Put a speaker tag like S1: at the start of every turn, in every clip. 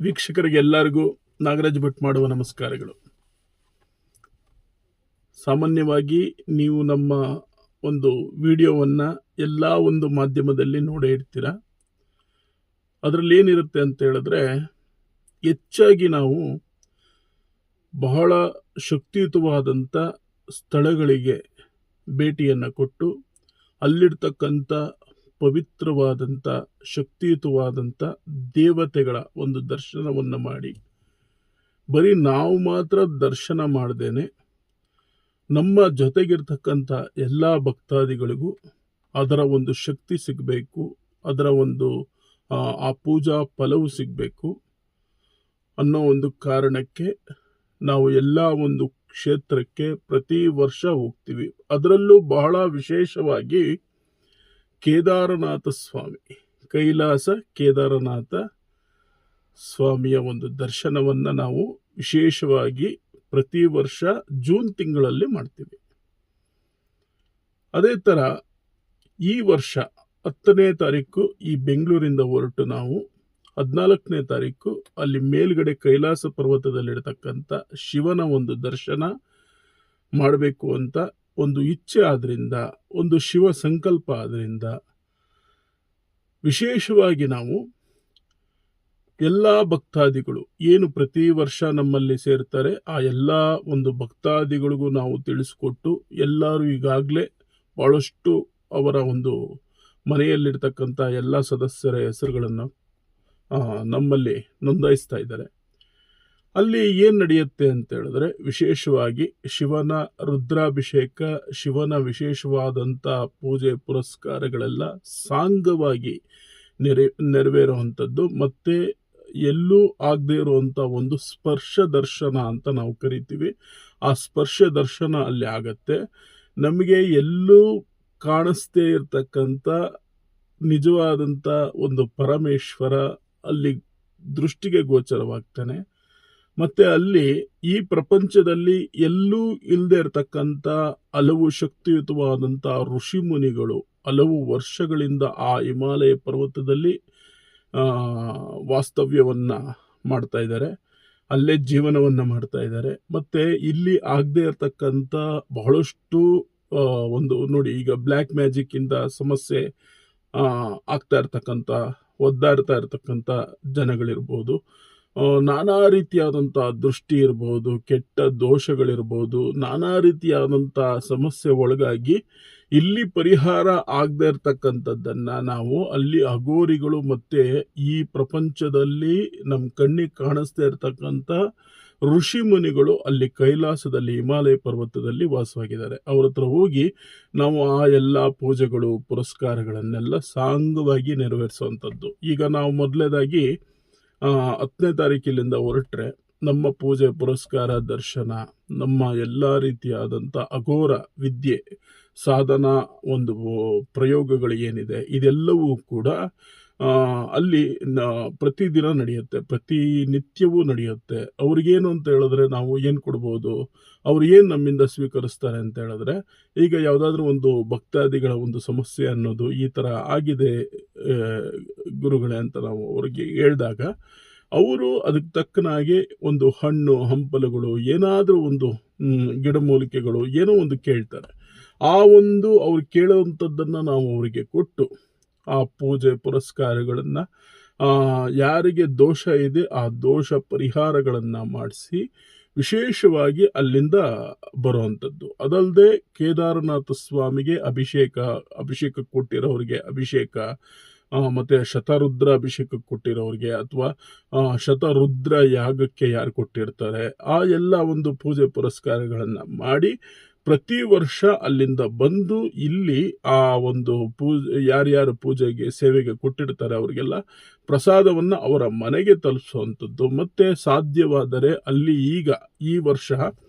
S1: ವೀಕ್ಷಕರಿಗೆ ಎಲ್ಲರಿಗೂ ನಾಗರಾಜ್ ಭಟ್ ಮಾಡುವ ನಮಸ್ಕಾರಗಳು. ಸಾಮಾನ್ಯವಾಗಿ ನೀವು ನಮ್ಮ ಒಂದು ವಿಡಿಯೋವನ್ನು ಎಲ್ಲ ಒಂದು ಮಾಧ್ಯಮದಲ್ಲಿ ನೋಡೇ ಇರ್ತೀರ. ಅದರಲ್ಲಿ ಏನಿರುತ್ತೆ ಅಂತ ಹೇಳಿದ್ರೆ, ಹೆಚ್ಚಾಗಿ ನಾವು ಬಹಳ ಶಕ್ತಿಯುತವಾದಂಥ ಸ್ಥಳಗಳಿಗೆ ಭೇಟಿಯನ್ನು ಕೊಟ್ಟು ಅಲ್ಲಿರ್ತಕ್ಕಂಥ ಪವಿತ್ರವಾದಂಥ ಶಕ್ತಿಯುತವಾದಂಥ ದೇವತೆಗಳ ಒಂದು ದರ್ಶನವನ್ನು ಮಾಡಿ, ಬರೀ ನಾವು ಮಾತ್ರ ದರ್ಶನ ಮಾಡದೇನೆ ನಮ್ಮ ಜೊತೆಗಿರ್ತಕ್ಕಂಥ ಎಲ್ಲ ಭಕ್ತಾದಿಗಳಿಗೂ ಅದರ ಒಂದು ಶಕ್ತಿ ಸಿಗಬೇಕು, ಅದರ ಒಂದು ಆ ಪೂಜಾ ಫಲವು ಸಿಗಬೇಕು ಅನ್ನೋ ಒಂದು ಕಾರಣಕ್ಕೆ ನಾವು ಎಲ್ಲ ಒಂದು ಕ್ಷೇತ್ರಕ್ಕೆ ಪ್ರತಿ ವರ್ಷ ಹೋಗ್ತೀವಿ. ಅದರಲ್ಲೂ ಬಹಳ ವಿಶೇಷವಾಗಿ ಕೇದಾರನಾಥ ಸ್ವಾಮಿ, ಕೈಲಾಸ ಕೇದಾರನಾಥ ಸ್ವಾಮಿಯ ಒಂದು ದರ್ಶನವನ್ನು ನಾವು ವಿಶೇಷವಾಗಿ ಪ್ರತಿ ವರ್ಷ ಜೂನ್ ತಿಂಗಳಲ್ಲಿ ಮಾಡ್ತೀವಿ. ಅದೇ ಥರ ಈ ವರ್ಷ 10ನೇ ತಾರೀಕು ಈ ಬೆಂಗಳೂರಿಂದ ಹೊರಟು ನಾವು 14ನೇ ತಾರೀಕು ಅಲ್ಲಿ ಮೇಲ್ಗಡೆ ಕೈಲಾಸ ಪರ್ವತದಲ್ಲಿರ್ತಕ್ಕಂಥ ಶಿವನ ಒಂದು ದರ್ಶನ ಮಾಡಬೇಕು ಅಂತ ಒಂದು ಇಚ್ಛೆ ಆದ್ರಿಂದ, ಒಂದು ಶಿವ ಸಂಕಲ್ಪ ಆದ್ರಿಂದ ವಿಶೇಷವಾಗಿ ನಾವು ಎಲ್ಲ ಭಕ್ತಾದಿಗಳು ಏನು ಪ್ರತಿ ವರ್ಷ ನಮ್ಮಲ್ಲಿ ಸೇರ್ತಾರೆ ಆ ಎಲ್ಲ ಒಂದು ಭಕ್ತಾದಿಗಳಿಗೂ ನಾವು ತಿಳಿಸ್ಕೊಟ್ಟು, ಎಲ್ಲರೂ ಈಗಾಗಲೇ ಭಾಳಷ್ಟು ಅವರ ಒಂದು ಮನೆಯಲ್ಲಿರ್ತಕ್ಕಂಥ ಎಲ್ಲ ಸದಸ್ಯರ ಹೆಸರುಗಳನ್ನು ನಮ್ಮಲ್ಲಿ ನೋಂದಾಯಿಸ್ತಾ ಇದ್ದಾರೆ. ಅಲ್ಲಿ ಏನು ನಡೆಯುತ್ತೆ ಅಂತ ಹೇಳಿದ್ರೆ, ವಿಶೇಷವಾಗಿ ಶಿವನ ರುದ್ರಾಭಿಷೇಕ, ಶಿವನ ವಿಶೇಷವಾದಂಥ ಪೂಜೆ ಪುರಸ್ಕಾರಗಳೆಲ್ಲ ಸಾಂಗವಾಗಿ ನೆರವೇರುವಂಥದ್ದು. ಮತ್ತು ಎಲ್ಲೂ ಆಗದೆ ಇರುವಂಥ ಒಂದು ಸ್ಪರ್ಶ ದರ್ಶನ ಅಂತ ನಾವು ಕರಿತೀವಿ. ಆ ಸ್ಪರ್ಶ ದರ್ಶನ ಅಲ್ಲಿ ಆಗತ್ತೆ. ನಮಗೆ ಎಲ್ಲೂ ಕಾಣಿಸ್ದೇ ಇರತಕ್ಕಂಥ ನಿಜವಾದಂಥ ಒಂದು ಪರಮೇಶ್ವರ ಅಲ್ಲಿ ದೃಷ್ಟಿಗೆ ಗೋಚರವಾಗ್ತಾನೆ. ಮತ್ತು ಅಲ್ಲಿ ಈ ಪ್ರಪಂಚದಲ್ಲಿ ಎಲ್ಲೂ ಇಲ್ಲದೆ ಇರತಕ್ಕಂಥ ಹಲವು ಶಕ್ತಿಯುತವಾದಂಥ ಋಷಿ ಮುನಿಗಳು ಹಲವು ವರ್ಷಗಳಿಂದ ಆ ಹಿಮಾಲಯ ಪರ್ವತದಲ್ಲಿ ವಾಸ್ತವ್ಯವನ್ನು ಮಾಡ್ತಾ ಇದ್ದಾರೆ, ಅಲ್ಲೇ ಜೀವನವನ್ನು ಮಾಡ್ತಾ ಇದ್ದಾರೆ. ಮತ್ತು ಇಲ್ಲಿ ಆಗದೆ ಇರತಕ್ಕಂಥ ಬಹಳಷ್ಟು ಒಂದು ನೋಡಿ, ಈಗ ಬ್ಲ್ಯಾಕ್ ಮ್ಯಾಜಿಕ್ಕಿಂದ ಸಮಸ್ಯೆ ಆಗ್ತಾ ಇರ್ತಕ್ಕಂಥ, ಒದ್ದಾಡ್ತಾ ಇರ್ತಕ್ಕಂಥ ಜನಗಳಿರ್ಬೋದು, ನಾನಾ ರೀತಿಯಾದಂಥ ದೃಷ್ಟಿ ಇರ್ಬೋದು, ಕೆಟ್ಟ ದೋಷಗಳಿರ್ಬೋದು, ನಾನಾ ರೀತಿಯಾದಂಥ ಸಮಸ್ಯೆ ಒಳಗಾಗಿ ಇಲ್ಲಿ ಪರಿಹಾರ ಆಗದೆ ಇರ್ತಕ್ಕಂಥದ್ದನ್ನು ನಾವು ಅಲ್ಲಿ ಅಘೋರಿಗಳು ಮತ್ತು ಈ ಪ್ರಪಂಚದಲ್ಲಿ ನಮ್ಮ ಕಣ್ಣಿಗೆ ಕಾಣಿಸ್ತಾ ಇರ್ತಕ್ಕಂಥ ಋಷಿ ಮುನಿಗಳು ಅಲ್ಲಿ ಕೈಲಾಸದಲ್ಲಿ ಹಿಮಾಲಯ ಪರ್ವತದಲ್ಲಿ ವಾಸವಾಗಿದ್ದಾರೆ. ಅವ್ರ ಹತ್ರ ಹೋಗಿ ನಾವು ಆ ಎಲ್ಲ ಪೂಜೆಗಳು ಪುರಸ್ಕಾರಗಳನ್ನೆಲ್ಲ ಸಾಂಗವಾಗಿ ನೆರವೇರಿಸುವಂಥದ್ದು. ಈಗ ನಾವು ಮೊದಲನೇದಾಗಿ 10ನೇ ತಾರೀಕಿನಿಂದ ಹೊರಟ್ರೆ ನಮ್ಮ ಪೂಜೆ ಪುರಸ್ಕಾರ ದರ್ಶನ, ನಮ್ಮ ಎಲ್ಲ ರೀತಿಯಾದಂಥ ಅಘೋರ ವಿದ್ಯೆ ಸಾಧನ ಒಂದು ಪ್ರಯೋಗಗಳು ಏನಿದೆ ಇದೆಲ್ಲವೂ ಕೂಡ ಅಲ್ಲಿ ಪ್ರತಿದಿನ ನಡೆಯುತ್ತೆ, ಪ್ರತಿನಿತ್ಯವೂ ನಡೆಯುತ್ತೆ. ಅವ್ರಿಗೇನು ಅಂತ ಹೇಳಿದ್ರೆ ನಾವು ಏನು ಕೊಡ್ಬೋದು, ಅವ್ರು ಏನು ನಮ್ಮಿಂದ ಸ್ವೀಕರಿಸ್ತಾರೆ ಅಂತ ಹೇಳಿದ್ರೆ, ಈಗ ಯಾವುದಾದ್ರೂ ಒಂದು ಭಕ್ತಾದಿಗಳ ಒಂದು ಸಮಸ್ಯೆ ಅನ್ನೋದು ಈ ಥರ ಆಗಿದೆ ಗುರುಗಳೇ ಅಂತ ನಾವು ಅವ್ರಿಗೆ ಹೇಳಿದಾಗ, ಅವರು ಅದಕ್ಕೆ ತಕ್ಕನಾಗಿ ಒಂದು ಹಣ್ಣು ಹಂಪಲುಗಳು ಏನಾದರೂ ಒಂದು ಗಿಡಮೂಲಿಕೆಗಳು ಏನೋ ಒಂದು ಕೇಳ್ತಾರೆ. ಆ ಒಂದು ಅವ್ರು ಕೇಳುವಂಥದ್ದನ್ನು ನಾವು ಅವರಿಗೆ ಕೊಟ್ಟು ಆ ಪೂಜೆ ಪುರಸ್ಕಾರಗಳನ್ನು, ಯಾರಿಗೆ ದೋಷ ಇದೆ ಆ ದೋಷ ಪರಿಹಾರಗಳನ್ನು ಮಾಡಿಸಿ ವಿಶೇಷವಾಗಿ ಅಲ್ಲಿಂದ ಬರುವಂಥದ್ದು. ಅದಲ್ಲದೆ ಕೇದಾರನಾಥ ಸ್ವಾಮಿಗೆ ಅಭಿಷೇಕ ಕೊಟ್ಟಿರೋರಿಗೆ ಅಭಿಷೇಕ, ಮತ್ತು ಶತರುದ್ರ ಅಭಿಷೇಕಕ್ಕೆ ಕೊಟ್ಟಿರೋರಿಗೆ ಅಥವಾ ಶತರುದ್ರ ಯಾಗಕ್ಕೆ ಯಾರು ಕೊಟ್ಟಿರ್ತಾರೆ ಆ ಎಲ್ಲ ಒಂದು ಪೂಜೆ ಪುರಸ್ಕಾರಗಳನ್ನು ಮಾಡಿ ಪ್ರತಿ ವರ್ಷ ಅಲ್ಲಿಂದ ಬಂದು ಇಲ್ಲಿ ಆ ಒಂದು ಯಾರ್ಯಾರು ಪೂಜೆಗೆ ಸೇವೆಗೆ ಕೊಟ್ಟಿರ್ತಾರೆ ಅವರಿಗೆಲ್ಲ ಪ್ರಸಾದವನ್ನು ಅವರ ಮನೆಗೆ ತಲುಪಿಸುವಂಥದ್ದು. ಮತ್ತು ಸಾಧ್ಯವಾದರೆ ಅಲ್ಲಿ ಈಗ ಈ ವರ್ಷ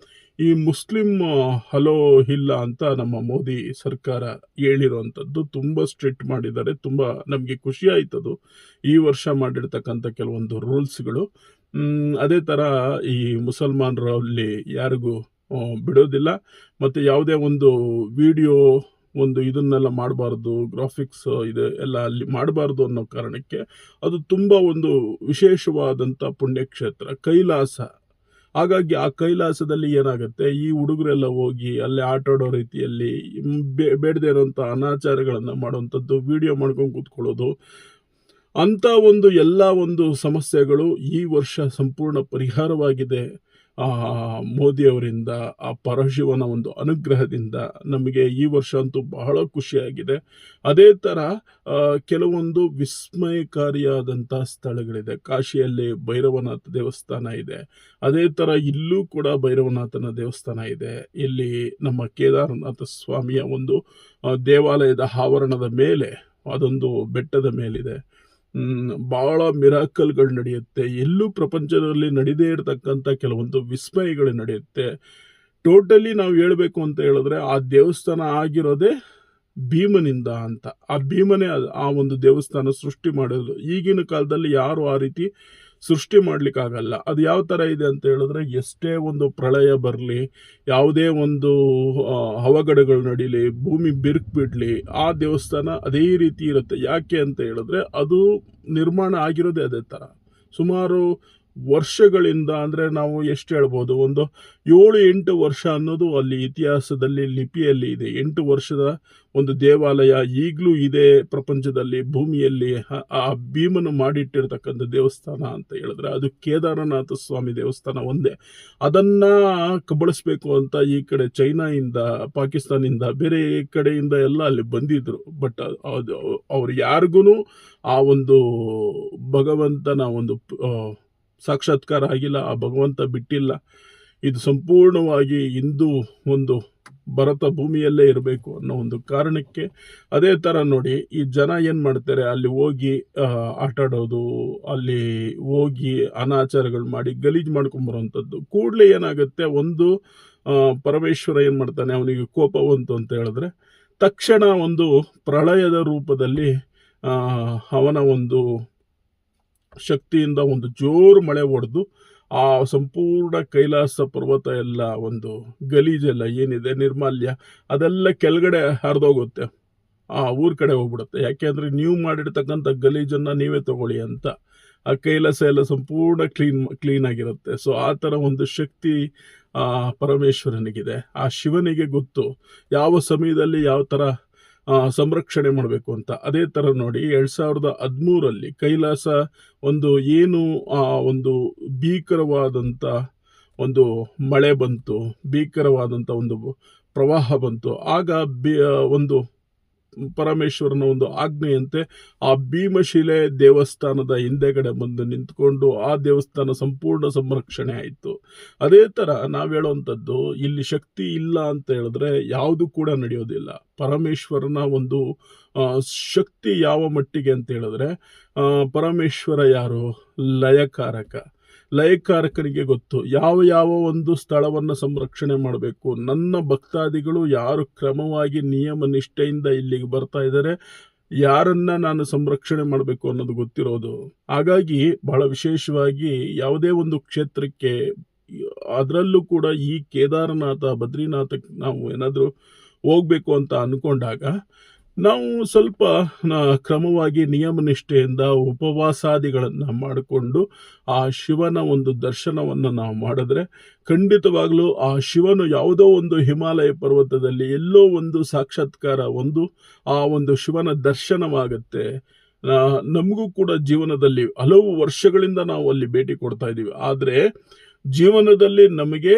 S1: ಈ ಮುಸ್ಲಿಂ ಹಲೋ ಇಲ್ಲ ಅಂತ ನಮ್ಮ ಮೋದಿ ಸರ್ಕಾರ ಹೇಳಿರುವಂಥದ್ದು ತುಂಬ ಸ್ಟ್ರಿಕ್ಟ್ ಮಾಡಿದ್ದಾರೆ. ತುಂಬ ನಮಗೆ ಖುಷಿ ಆಯ್ತದು ಈ ವರ್ಷ ಮಾಡಿರ್ತಕ್ಕಂಥ ಕೆಲವೊಂದು ರೂಲ್ಸ್ಗಳು. ಅದೇ ಥರ ಈ ಮುಸಲ್ಮಾನರಲ್ಲಿ ಯಾರಿಗೂ ಬಿಡೋದಿಲ್ಲ. ಮತ್ತು ಯಾವುದೇ ಒಂದು ವಿಡಿಯೋ ಒಂದು ಇದನ್ನೆಲ್ಲ ಮಾಡಬಾರ್ದು, ಗ್ರಾಫಿಕ್ಸ್ ಇದೆ ಎಲ್ಲ ಅಲ್ಲಿ ಮಾಡಬಾರ್ದು ಅನ್ನೋ ಕಾರಣಕ್ಕೆ ಅದು ತುಂಬ ಒಂದು ವಿಶೇಷವಾದಂಥ ಪುಣ್ಯಕ್ಷೇತ್ರ ಕೈಲಾಸ. ಹಾಗಾಗಿ ಆ ಕೈಲಾಸದಲ್ಲಿ ಏನಾಗುತ್ತೆ, ಈ ಹುಡುಗರೆಲ್ಲ ಹೋಗಿ ಅಲ್ಲಿ ಆಟಾಡೋ ರೀತಿಯಲ್ಲಿ ಬೇಡದೇ ಇರೋಂಥ ಅನಾಚಾರಗಳನ್ನು ಮಾಡುವಂಥದ್ದು, ವಿಡಿಯೋ ಮಾಡ್ಕೊಂಡು ಕೂತ್ಕೊಳ್ಳೋದು, ಅಂಥ ಒಂದು ಎಲ್ಲ ಒಂದು ಸಮಸ್ಯೆಗಳು ಈ ವರ್ಷ ಸಂಪೂರ್ಣ ಪರಿಹಾರವಾಗಿದೆ. ಮೋದಿಯವರಿಂದ, ಆ ಪರಶಿವನ ಒಂದು ಅನುಗ್ರಹದಿಂದ ನಮಗೆ ಈ ವರ್ಷ ಅಂತೂ ಬಹಳ ಖುಷಿಯಾಗಿದೆ. ಅದೇ ಥರ ಕೆಲವೊಂದು ವಿಸ್ಮಯಕಾರಿಯಾದಂಥ ಸ್ಥಳಗಳಿದೆ. ಕಾಶಿಯಲ್ಲಿ ಭೈರವನಾಥ ದೇವಸ್ಥಾನ ಇದೆ. ಅದೇ ಥರ ಇಲ್ಲೂ ಕೂಡ ಭೈರವನಾಥನ ದೇವಸ್ಥಾನ ಇದೆ. ಇಲ್ಲಿ ನಮ್ಮ ಕೇದಾರನಾಥ ಸ್ವಾಮಿಯ ಒಂದು ದೇವಾಲಯದ ಆವರಣದ ಮೇಲೆ, ಅದೊಂದು ಬೆಟ್ಟದ ಮೇಲಿದೆ. ಭಾಳ ಮಿರಾಕಲ್ಗಳು ನಡೆಯುತ್ತೆ. ಎಲ್ಲೂ ಪ್ರಪಂಚದಲ್ಲಿ ನಡೆದೇ ಇರತಕ್ಕಂಥ ಕೆಲವೊಂದು ವಿಸ್ಮಯಗಳು ನಡೆಯುತ್ತೆ. ಟೋಟಲಿ ನಾವು ಹೇಳಬೇಕು ಅಂತ ಹೇಳಿದ್ರೆ ಆ ದೇವಸ್ಥಾನ ಆಗಿರೋದೇ ಭೀಮನಿಂದ ಅಂತ. ಆ ಭೀಮನೇ ಆ ಒಂದು ದೇವಸ್ಥಾನ ಸೃಷ್ಟಿ ಮಾಡೋದು. ಈಗಿನ ಕಾಲದಲ್ಲಿ ಯಾರು ಆ ರೀತಿ ಸೃಷ್ಟಿ ಮಾಡಲಿಕ್ಕಾಗಲ್ಲ. ಅದು ಯಾವ ಥರ ಇದೆ ಅಂತ ಹೇಳಿದ್ರೆ, ಎಷ್ಟೇ ಒಂದು ಪ್ರಳಯ ಬರಲಿ, ಯಾವುದೇ ಒಂದು ಅವಘಡಗಳು ನಡೀಲಿ, ಭೂಮಿ ಬಿರುಕು ಬಿಡಲಿ, ಆ ದೇವಸ್ಥಾನ ಅದೇ ರೀತಿ ಇರುತ್ತೆ. ಯಾಕೆ ಅಂತ ಹೇಳಿದ್ರೆ ಅದು ನಿರ್ಮಾಣ ಆಗಿರೋದೇ ಅದೇ ಥರ. ಸುಮಾರು ವರ್ಷಗಳಿಂದ, ಅಂದರೆ ನಾವು ಎಷ್ಟು ಹೇಳ್ಬೋದು, ಒಂದು 7-8 ವರ್ಷ ಅನ್ನೋದು ಅಲ್ಲಿ ಇತಿಹಾಸದಲ್ಲಿ ಲಿಪಿಯಲ್ಲಿ ಇದೆ. 8 ವರ್ಷದ ಒಂದು ದೇವಾಲಯ ಈಗಲೂ ಇದೆ ಪ್ರಪಂಚದಲ್ಲಿ, ಭೂಮಿಯಲ್ಲಿ. ಆ ಭೀಮನು ಮಾಡಿಟ್ಟಿರ್ತಕ್ಕಂಥ ದೇವಸ್ಥಾನ ಅಂತ ಹೇಳಿದ್ರೆ ಅದು ಕೇದಾರನಾಥ ಸ್ವಾಮಿ ದೇವಸ್ಥಾನ ಒಂದೇ. ಅದನ್ನು ಕಬಳಿಸ್ಬೇಕು ಅಂತ ಈ ಕಡೆ ಚೈನಾಯಿಂದ, ಪಾಕಿಸ್ತಾನಿಂದ, ಬೇರೆ ಕಡೆಯಿಂದ ಎಲ್ಲ ಅಲ್ಲಿ ಬಂದಿದ್ರು. ಬಟ್ ಅದು ಅವ್ರು ಯಾರಿಗೂ ಆ ಒಂದು ಭಗವಂತನ ಒಂದು ಸಾಕ್ಷಾತ್ಕಾರ ಆಗಿಲ್ಲ. ಆ ಭಗವಂತ ಬಿಟ್ಟಿಲ್ಲ. ಇದು ಸಂಪೂರ್ಣವಾಗಿ ಹಿಂದೂ ಒಂದು ಭರತ ಭೂಮಿಯಲ್ಲೇ ಇರಬೇಕು ಅನ್ನೋ ಒಂದು ಕಾರಣಕ್ಕೆ. ಅದೇ ಥರ ನೋಡಿ, ಈ ಜನ ಏನು ಮಾಡ್ತಾರೆ, ಅಲ್ಲಿ ಹೋಗಿ ಆಟಾಡೋದು, ಅಲ್ಲಿ ಹೋಗಿ ಅನಾಚಾರಗಳು ಮಾಡಿ ಗಲೀಜು ಮಾಡ್ಕೊಂಬರೋವಂಥದ್ದು. ಕೂಡಲೇ ಏನಾಗುತ್ತೆ, ಒಂದು ಪರಮೇಶ್ವರ ಏನು ಮಾಡ್ತಾನೆ, ಅವನಿಗೆ ಕೋಪ ಬಂತು ಅಂತ ಹೇಳಿದ್ರೆ ತಕ್ಷಣ ಒಂದು ಪ್ರಳಯದ ರೂಪದಲ್ಲಿ ಅವನ ಒಂದು ಶಕ್ತಿಯಿಂದ ಒಂದು ಜೋರು ಮಳೆ ಹೊಡೆದು ಆ ಸಂಪೂರ್ಣ ಕೈಲಾಸ ಪರ್ವತ ಎಲ್ಲ ಒಂದು ಗಲೀಜೆಲ್ಲ ಏನಿದೆ, ನಿರ್ಮಾಲ್ಯ, ಅದೆಲ್ಲ ಕೆಳಗಡೆ ಹರಿದೋಗುತ್ತೆ, ಆ ಊರ ಕಡೆ ಹೋಗ್ಬಿಡುತ್ತೆ. ಯಾಕೆಂದರೆ ನೀವು ಮಾಡಿರ್ತಕ್ಕಂಥ ಗಲೀಜನ್ನು ನೀವೇ ತಗೊಳ್ಳಿ ಅಂತ. ಆ ಕೈಲಾಸ ಎಲ್ಲ ಸಂಪೂರ್ಣ ಕ್ಲೀನ್ ಆಗಿರುತ್ತೆ. ಸೊ ಆ ಥರ ಒಂದು ಶಕ್ತಿ ಪರಮೇಶ್ವರನಿಗಿದೆ. ಆ ಶಿವನಿಗೆ ಗೊತ್ತು ಯಾವ ಸಮಯದಲ್ಲಿ ಯಾವ ಥರ ಸಂರಕ್ಷಣೆ ಮಾಡಬೇಕು ಅಂತ. ಅದೇ ಥರ ನೋಡಿ, 2013 ಕೈಲಾಸ ಒಂದು ಏನು ಒಂದು ಭೀಕರವಾದಂಥ ಒಂದು ಮಳೆ ಬಂತು, ಭೀಕರವಾದಂಥ ಒಂದು ಪ್ರವಾಹ ಬಂತು. ಆಗ ಒಂದು ಪರಮೇಶ್ವರನ ಒಂದು ಆಜ್ಞೆಯಂತೆ ಆ ಭೀಮಶಿಲೆ ದೇವಸ್ಥಾನದ ಹಿಂದೆಗಡೆ ಬಂದು ನಿಂತ್ಕೊಂಡು ಆ ದೇವಸ್ಥಾನ ಸಂಪೂರ್ಣ ಸಂರಕ್ಷಣೆ ಆಯಿತು. ಅದೇ ಥರ ನಾವು ಹೇಳುವಂಥದ್ದು, ಇಲ್ಲಿ ಶಕ್ತಿ ಇಲ್ಲ ಅಂತ ಹೇಳಿದ್ರೆ ಯಾವುದು ಕೂಡ ನಡೆಯೋದಿಲ್ಲ. ಪರಮೇಶ್ವರನ ಒಂದು ಶಕ್ತಿ ಯಾವ ಮಟ್ಟಿಗೆ ಅಂತ ಹೇಳಿದ್ರೆ, ಪರಮೇಶ್ವರ ಯಾರು, ಲಯಕಾರಕನಿಗೆ ಗೊತ್ತು ಯಾವ ಒಂದು ಸ್ಥಳವನ್ನು ಸಂರಕ್ಷಣೆ ಮಾಡಬೇಕು. ನನ್ನ ಭಕ್ತಾದಿಗಳು ಯಾರು ಕ್ರಮವಾಗಿ ನಿಯಮ ನಿಷ್ಠೆಯಿಂದ ಇಲ್ಲಿಗೆ ಬರ್ತಾ ಇದ್ದಾರೆ, ಯಾರನ್ನ ನಾನು ಸಂರಕ್ಷಣೆ ಮಾಡಬೇಕು ಅನ್ನೋದು ಗೊತ್ತಿರೋದು. ಹಾಗಾಗಿ ಬಹಳ ವಿಶೇಷವಾಗಿ ಯಾವುದೇ ಒಂದು ಕ್ಷೇತ್ರಕ್ಕೆ, ಅದರಲ್ಲೂ ಕೂಡ ಈ ಕೇದಾರನಾಥ, ಬದ್ರಿನಾಥಕ್ಕೆ ನಾವು ಏನಾದರೂ ಹೋಗ್ಬೇಕು ಅಂತ ಅಂದ್ಕೊಂಡಾಗ ನಾವು ಸ್ವಲ್ಪ ಕ್ರಮವಾಗಿ ನಿಯಮನಿಷ್ಠೆಯಿಂದ ಉಪವಾಸಾದಿಗಳನ್ನು ಮಾಡಿಕೊಂಡು ಆ ಶಿವನ ಒಂದು ದರ್ಶನವನ್ನು ನಾವು ಮಾಡಿದ್ರೆ ಖಂಡಿತವಾಗ್ಲೂ ಆ ಶಿವನು ಯಾವುದೋ ಒಂದು ಹಿಮಾಲಯ ಪರ್ವತದಲ್ಲಿ ಎಲ್ಲೋ ಒಂದು ಸಾಕ್ಷಾತ್ಕಾರ, ಆ ಒಂದು ಶಿವನ ದರ್ಶನವಾಗುತ್ತೆ. ನಮಗೂ ಕೂಡ ಜೀವನದಲ್ಲಿ ಹಲವು ವರ್ಷಗಳಿಂದ ನಾವು ಅಲ್ಲಿ ಭೇಟಿ ಕೊಡ್ತಾ ಇದ್ದೀವಿ. ಆದರೆ ಜೀವನದಲ್ಲಿ ನಮಗೆ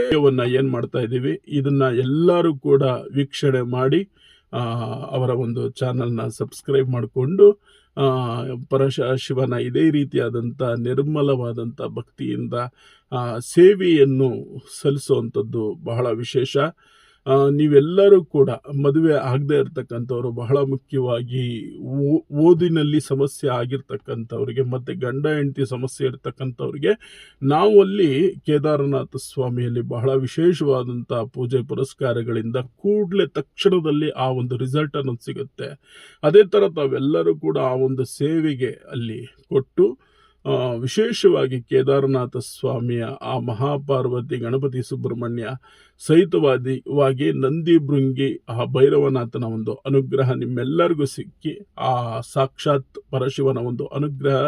S1: ಏನು ಮಾಡ್ತಾ ಇದ್ದೀವಿ, ಇದನ್ನು ಎಲ್ಲರೂ ಕೂಡ ವೀಕ್ಷಣೆ ಮಾಡಿ ಅವರ ಒಂದು ಚಾನಲ್ನ ಸಬ್ಸ್ಕ್ರೈಬ್ ಮಾಡಿಕೊಂಡು ಶಿವನ ಇದೇ ರೀತಿಯಾದಂಥ ನಿರ್ಮಲವಾದಂಥ ಭಕ್ತಿಯಿಂದ ಸೇವೆಯನ್ನು ಸಲ್ಲಿಸುವಂಥದ್ದು ಬಹಳ ವಿಶೇಷ. ನೀವೆಲ್ಲರೂ ಕೂಡ ಮದುವೆ ಆಗದೆ ಇರತಕ್ಕಂಥವ್ರು, ಬಹಳ ಮುಖ್ಯವಾಗಿ ಓದಿನಲ್ಲಿ ಸಮಸ್ಯೆ ಆಗಿರ್ತಕ್ಕಂಥವ್ರಿಗೆ ಮತ್ತು ಗಂಡ ಹೆಂಡತಿ ಸಮಸ್ಯೆ ಇರ್ತಕ್ಕಂಥವ್ರಿಗೆ ನಾವು ಅಲ್ಲಿ ಕೇದಾರನಾಥ ಸ್ವಾಮಿಯಲ್ಲಿ ಬಹಳ ವಿಶೇಷವಾದಂಥ ಪೂಜೆ ಪುರಸ್ಕಾರಗಳಿಂದ ಕೂಡಲೇ ತಕ್ಷಣದಲ್ಲಿ ಆ ಒಂದು ರಿಸಲ್ಟ್ ಅನ್ನೋದು ಸಿಗುತ್ತೆ. ಅದೇ ಥರ ತಾವೆಲ್ಲರೂ ಕೂಡ ಆ ಒಂದು ಸೇವೆಗೆ ಅಲ್ಲಿ ಕೊಟ್ಟು ವಿಶೇಷವಾಗಿ ಕೇದಾರನಾಥ ಸ್ವಾಮಿಯ ಆ ಮಹಾಪಾರ್ವತಿ ಗಣಪತಿ ಸುಬ್ರಹ್ಮಣ್ಯ ಸಹಿತವಾಗಿ ನಂದಿ ಭೃಂಗಿ ಆ ಭೈರವನಾಥನ ಒಂದು ಅನುಗ್ರಹ ನಿಮ್ಮೆಲ್ಲರಿಗೂ ಸಿಕ್ಕಿ ಆ ಸಾಕ್ಷಾತ್ ಪರಶಿವನ ಒಂದು ಅನುಗ್ರಹ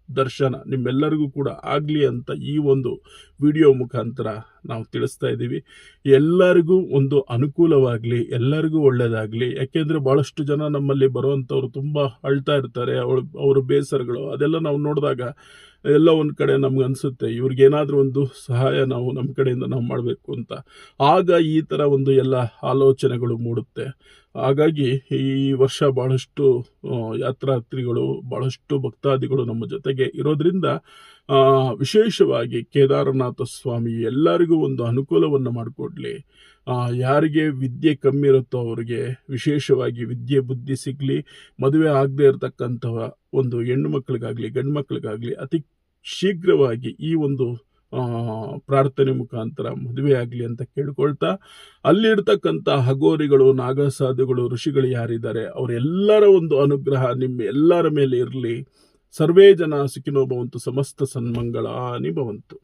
S1: ದರ್ಶನ ನಿಮ್ಮೆಲ್ಲರಿಗೂ ಕೂಡ ಆಗಲಿ ಅಂತ ಈ ಒಂದು ವಿಡಿಯೋ ಮುಖಾಂತರ ನಾವು ತಿಳಿಸ್ತಾ ಇದ್ದೀವಿ. ಎಲ್ಲರಿಗೂ ಒಂದು ಅನುಕೂಲವಾಗಲಿ, ಎಲ್ಲರಿಗೂ ಒಳ್ಳೆಯದಾಗಲಿ. ಯಾಕೆಂದರೆ ಭಾಳಷ್ಟು ಜನ ನಮ್ಮಲ್ಲಿ ಬರುವಂಥವ್ರು ತುಂಬ ಅಳ್ತಾ ಇರ್ತಾರೆ. ಅವ್ರ ಬೇಸರಗಳು ಅದೆಲ್ಲ ನಾವು ನೋಡಿದಾಗ ಎಲ್ಲ ಒಂದು ಕಡೆ ನಮ್ಗೆ ಅನಿಸುತ್ತೆ ಇವ್ರಿಗೇನಾದರೂ ಒಂದು ಸಹಾಯ ನಾವು ನಮ್ಮ ಕಡೆಯಿಂದ ನಾವು ಮಾಡಬೇಕು ಅಂತ. ಆಗ ಈ ಥರ ಒಂದು ಎಲ್ಲ ಆಲೋಚನೆಗಳು ಮೂಡುತ್ತೆ. ಹಾಗಾಗಿ ಈ ವರ್ಷ ಭಾಳಷ್ಟು ಯಾತ್ರಾರ್ಥಿಗಳು, ಭಾಳಷ್ಟು ಭಕ್ತಾದಿಗಳು ನಮ್ಮ ಜೊತೆಗೆ ಇರೋದ್ರಿಂದ ವಿಶೇಷವಾಗಿ ಕೇದಾರನಾಥ ಸ್ವಾಮಿ ಎಲ್ಲರಿಗೂ ಒಂದು ಅನುಕೂಲವನ್ನು ಮಾಡಿಕೊಡ್ಲಿ. ಯಾರಿಗೆ ವಿದ್ಯೆ ಕಮ್ಮಿ ಇರುತ್ತೋ ಅವರಿಗೆ ವಿಶೇಷವಾಗಿ ವಿದ್ಯೆ ಬುದ್ಧಿ ಸಿಗಲಿ. ಮದುವೆ ಆಗದೆ ಇರತಕ್ಕಂತಹ ಒಂದು ಹೆಣ್ಣು ಮಕ್ಕಳಿಗಾಗಲಿ ಗಂಡು ಮಕ್ಕಳಿಗಾಗಲಿ ಅತಿ ಶೀಘ್ರವಾಗಿ ಈ ಒಂದು ಪ್ರಾರ್ಥನೆ ಮುಖಾಂತರ ಮದುವೆ ಆಗಲಿ ಅಂತ ಕೇಳ್ಕೊಳ್ತಾ, ಅಲ್ಲಿರ್ತಕ್ಕಂಥ ಹಗೋರಿಗಳು, ನಾಗಸಾಧುಗಳು, ಋಷಿಗಳು ಯಾರಿದ್ದಾರೆ ಅವರೆಲ್ಲರ ಒಂದು ಅನುಗ್ರಹ ನಿಮ್ಮ ಎಲ್ಲರ ಮೇಲೆ ಇರಲಿ. ಸರ್ವೇ ಜನ ಸುಖಿನೋ ಭವಂತು, ಸಮಸ್ತ ಸನ್ಮಂಗಳಾನಿ ಭವಂತು.